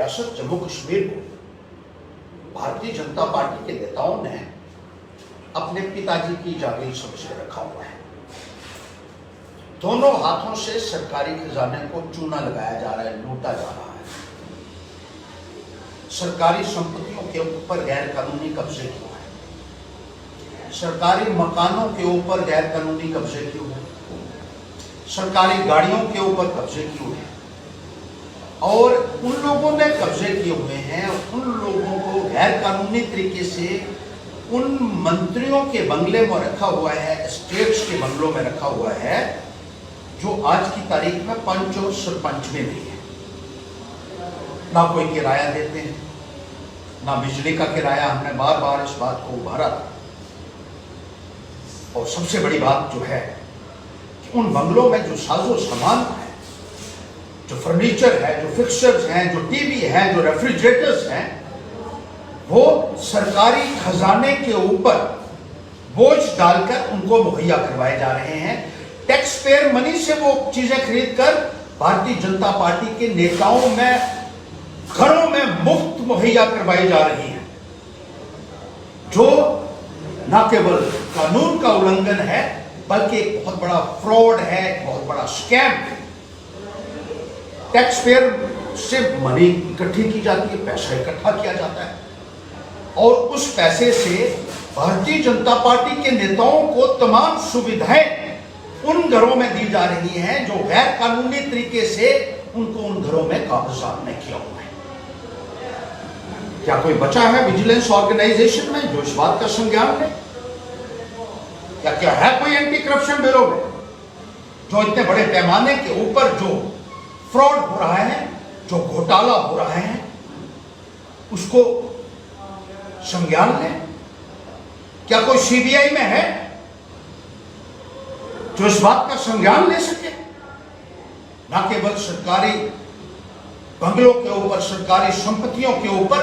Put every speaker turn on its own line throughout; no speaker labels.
रियासत जम्मू कश्मीर को भारतीय जनता पार्टी के नेताओं ने अपने पिताजी की जागीर समझ कर रखा हुआ है। दोनों हाथों से सरकारी खजाने को चूना लगाया जा रहा है, लूटा जा रहा है। सरकारी संपत्तियों के ऊपर गैर कानूनी कब्जे क्यों है? सरकारी मकानों के ऊपर गैर कानूनी कब्जे क्यों है? सरकारी गाड़ियों के ऊपर कब्जे क्यों है? और उन लोगों ने कब्जे किए हुए हैं, उन लोगों को गैर कानूनी तरीके से उन मंत्रियों के बंगले में रखा हुआ है, स्टेट्स के बंगलों में रखा हुआ है, जो आज की तारीख में पंच और सरपंच में नहीं है। ना कोई किराया देते हैं, ना बिजली का किराया। हमने बार बार इस बात को उभारा था। और सबसे बड़ी बात जो है कि उन बंगलों में जो साजो सामान है, जो फर्नीचर है, जो फिक्सचर्स हैं, जो टीवी है, जो रेफ्रिजरेटर्स हैं, वो सरकारी खजाने के ऊपर बोझ डालकर उनको मुहैया करवाए जा रहे हैं। टैक्स पेयर मनी से वो चीजें खरीदकर भारतीय जनता पार्टी के नेताओं में घरों में मुफ्त मुहैया करवाई जा रही है, जो न केवल कानून का उल्लंघन है बल्कि एक बहुत बड़ा फ्रॉड है, एक बहुत बड़ा स्कैम है। टैक्स पेयर से मनी इकट्ठी की जाती है, पैसा इकट्ठा किया जाता है और उस पैसे से भारतीय जनता पार्टी के नेताओं को तमाम सुविधाएं उन घरों में दी जा रही हैं जो गैर कानूनी तरीके से उनको उन घरों में कागजात में किया हुआ है। क्या कोई बचा है विजिलेंस ऑर्गेनाइजेशन में जो इस बात का संज्ञान ले? क्या है कोई एंटी करप्शन ब्यूरो में जो इतने बड़े पैमाने के ऊपर जो फ्रॉड हो रहा है, जो घोटाला हो रहा है, उसको संज्ञान ले? क्या कोई सीबीआई में है जो इस बात का संज्ञान ले सके? ना केवल सरकारी बंगलों के ऊपर, सरकारी संपत्तियों के ऊपर,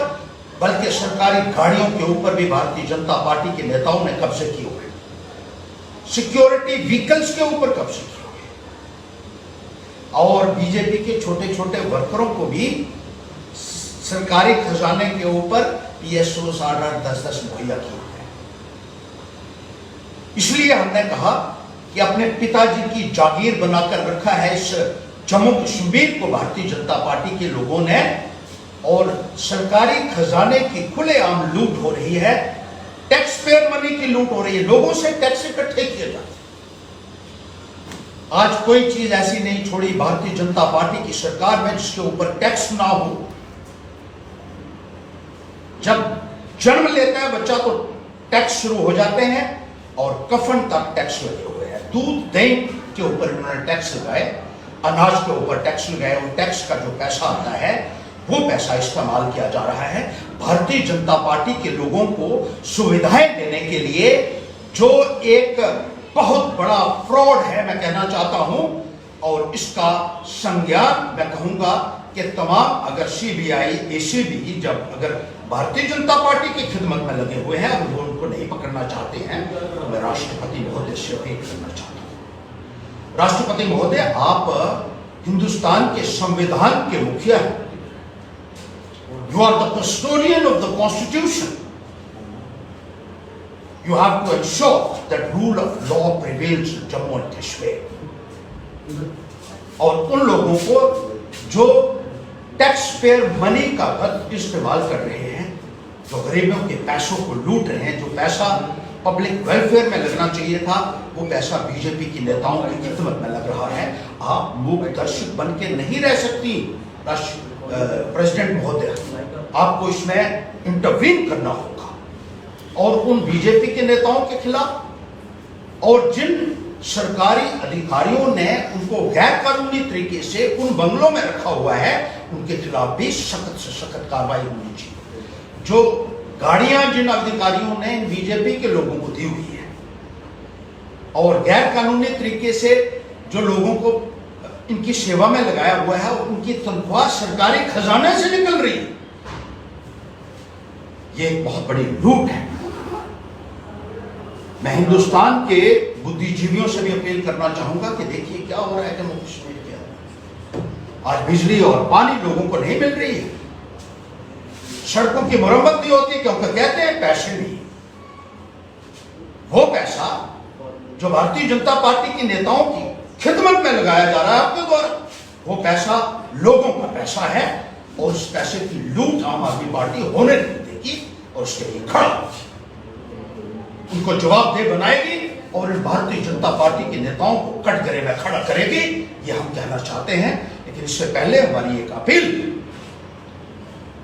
बल्कि सरकारी गाड़ियों के ऊपर भी भारतीय जनता पार्टी के नेताओं ने कब्जे किए हुए, सिक्योरिटी व्हीकल्स के ऊपर कब्जे किए हुए, और बीजेपी के छोटे छोटे वर्करों को भी सरकारी खजाने के ऊपर PSOs 8-10 मुहैया किए हुए हैं। इसलिए हमने कहा कि अपने पिताजी की जागीर बनाकर रखा है इस जम्मू कश्मीर को भारतीय जनता पार्टी के लोगों ने, और सरकारी खजाने की खुलेआम लूट हो रही है, टैक्स पेयर मनी की लूट हो रही है, लोगों से टैक्स इकट्ठे किए जाते। आज कोई चीज ऐसी नहीं छोड़ी भारतीय जनता पार्टी की सरकार में जिसके ऊपर टैक्स ना हो। जब जन्म लेता है बच्चा तो टैक्स शुरू हो जाते हैं और कफन तक टैक्स लगे हुए हैं। दूध दही के ऊपर इन्होंने टैक्स लगाए, अनाज के ऊपर टैक्स लगाए, और टैक्स का जो पैसा आता है वो पैसा इस्तेमाल किया जा रहा है भारतीय जनता पार्टी के लोगों को सुविधाएं देने के लिए, जो एक बहुत बड़ा फ्रॉड है मैं कहना चाहता हूं। और इसका संज्ञान मैं कहूंगा कि तमाम, अगर सीबीआई, ACB जब अगर भारतीय जनता पार्टी की खिदमत में लगे हुए हैं और वो उनको नहीं पकड़ना चाहते हैं, तो मैं राष्ट्रपति महोदय से अपील करना चाहता हूं। राष्ट्रपति महोदय, आप हिंदुस्तान के संविधान के मुखिया हैं। You are the custodian of the Constitution. You have to ensure that rule of law prevails in Jammu and Kashmir. और उन लोगों को जो टैक्स पेयर मनी का गलत इस्तेमाल कर रहे हैं, जो गरीबों के पैसों को लूट रहे हैं, जो पैसा पब्लिक वेलफेयर में लगना चाहिए था वो पैसा बीजेपी की नेताओं की खिदमत में लग रहा है। आप मूक दर्शक बन के नहीं रह सकती प्रेसिडेंट महोदय, आपको इसमें इंटरवीन करना होगा और उन बीजेपी के नेताओं के खिलाफ, और जिन सरकारी अधिकारियों ने उनको गैर कानूनी तरीके से उन बंगलों में रखा हुआ है, उनके खिलाफ भी सख्त से सख्त कार्रवाई होनी चाहिए। जो गाड़ियां जिन अधिकारियों ने बीजेपी के लोगों को दी हुई है और गैर कानूनी तरीके से जो लोगों को इनकी सेवा में लगाया हुआ है, उनकी तनख्वाह सरकारी खजाने से निकल रही है, ये एक बहुत बड़ी लूट है। मैं हिंदुस्तान के बुद्धिजीवियों से भी अपील करना चाहूंगा कि देखिए क्या हो रहा है जम्मू कश्मीर के अंदर। आज बिजली और पानी लोगों को नहीं मिल रही है, सड़कों की मरम्मत नहीं होती क्योंकि कहते हैं पैसे नहीं। वो पैसा जो भारतीय जनता पार्टी के नेताओं की खिदमत में लगाया जा रहा है आपके द्वारा, वो पैसा लोगों का पैसा है और उस पैसे की लूट आम आदमी पार्टी होने नहीं देगी और उसके लिए खड़ा होगी, उनको जवाबदेह बनाएगी और इन भारतीय जनता पार्टी के नेताओं को कटघरे में खड़ा करेगी। ये हम कहना चाहते हैं। लेकिन इससे पहले हमारी एक अपील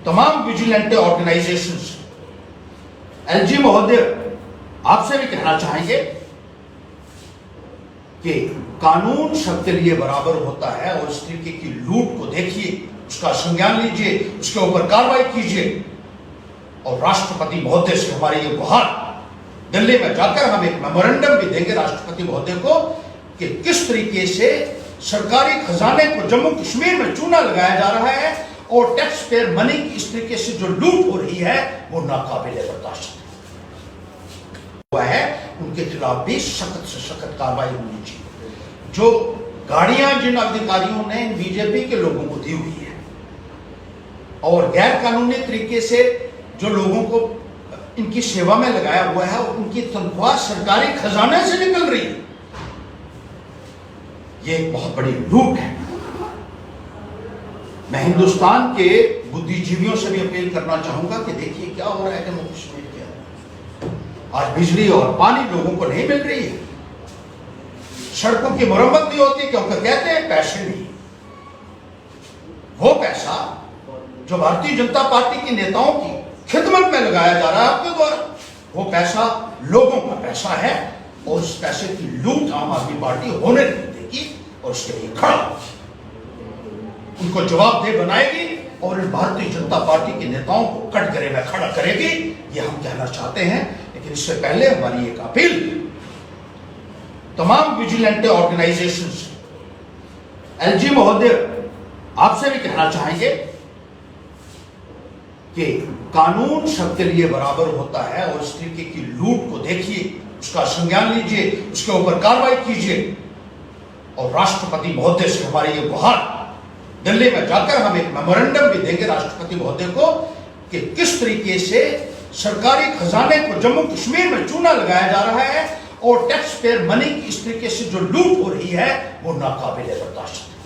तमाम विजिलेंट ऑर्गेनाइजेशंस, एलजी महोदय आपसे भी कहना चाहेंगे कि कानून सबके लिए बराबर होता है और इस तरीके की लूट को देखिए, उसका संज्ञान लीजिए, उसके ऊपर कार्रवाई कीजिए। और राष्ट्रपति महोदय से हमारी ये गुहार, दिल्ली में जाकर हम एक मेमोरेंडम भी देंगे राष्ट्रपति महोदय को कि किस तरीके से सरकारी खजाने को जम्मू कश्मीर में चूना लगाया जा रहा है और टैक्स पेयर मनी की इस तरीके से जो लूट हो रही है वो नाकाबिले बर्दाश्त है। उनके खिलाफ भी सख्त से सख्त कार्रवाई होनी चाहिए। जो गाड़ियां जिन अधिकारियों ने बीजेपी के लोगों को दी हुई है और गैर कानूनी तरीके से जो लोगों को इनकी सेवा में लगाया हुआ है, उनकी तनख्वाह सरकारी खजाने से निकल रही है। ये एक बहुत बड़ी लूट है। मैं हिंदुस्तान के बुद्धिजीवियों से भी अपील करना चाहूंगा कि देखिए क्या हो रहा है जम्मू कश्मीर के अंदर। आज बिजली और पानी लोगों को नहीं मिल रही है, सड़कों की मरम्मत नहीं होती क्योंकि कहते हैं पैसे नहीं। वो पैसा जो भारतीय जनता पार्टी के नेताओं की खिदमत में लगाया जा रहा है आपके द्वारा, वो पैसा लोगों का पैसा है और उस पैसे की लूट आम आदमी पार्टी होने नहीं देगी और उसके लिए खड़ा होगी, उनको जवाबदेह बनाएगी और इन भारतीय जनता पार्टी के नेताओं को कटघरे में खड़ा करेगी। ये हम कहना चाहते हैं। लेकिन इससे पहले हमारी एक अपील तमाम विजिलेंट ऑर्गेनाइजेशंस, एलजी महोदय आपसे भी कहना चाहेंगे कि कानून सबके लिए बराबर होता है और इस तरीके की लूट को देखिए, उसका संज्ञान लीजिए, उसके ऊपर कार्रवाई कीजिए। और राष्ट्रपति महोदय से हमारी ये गुहार, दिल्ली में जाकर हम एक मेमोरेंडम भी देंगे राष्ट्रपति महोदय को कि किस तरीके से सरकारी खजाने को जम्मू कश्मीर में चूना लगाया जा रहा है और टैक्स पेयर मनी की इस तरीके से जो लूट हो रही है वो नाकाबिले बर्दाश्त है।